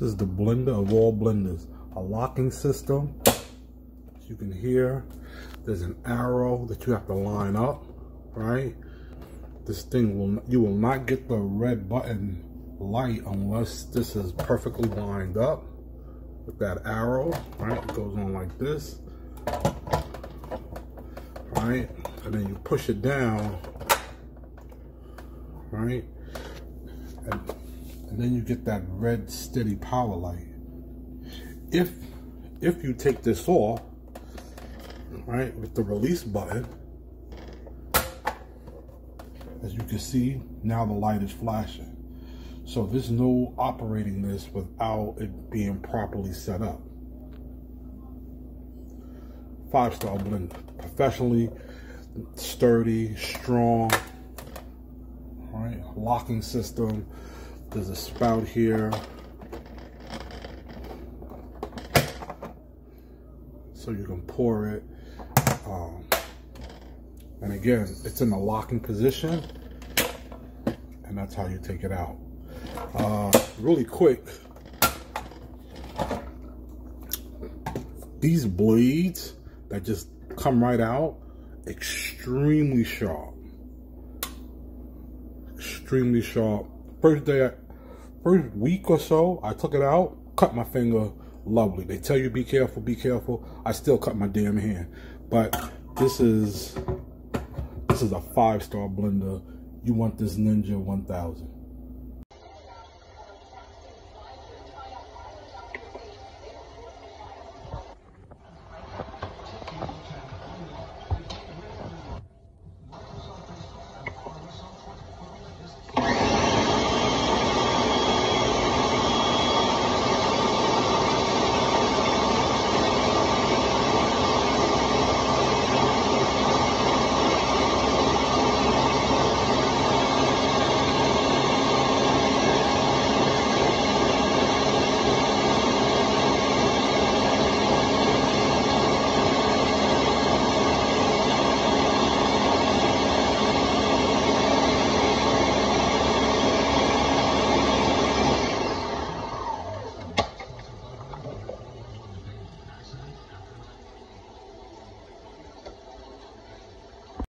This is the blender of all blenders. A locking system. As you can hear, there's an arrow that you have to line up, right? This thing you will not get the red button light unless this is perfectly lined up with that arrow, right? It goes on like this, right? And then you push it down, right? And then you get that red steady power light. If you take this off, right, with the release button, as you can see, now the light is flashing. So there's no operating this without it being properly set up. 5-star blender, professionally, sturdy, strong, right? Locking system. There's a spout here, so you can pour it. And again, it's in the locking position, and that's how you take it out. Really quick, these blades that just come right out, extremely sharp. Extremely sharp. First week or so, I took it out, cut my finger, lovely. They tell you be careful, be careful. I still cut my damn hand. But this is a 5-star blender. You want this Ninja 1000.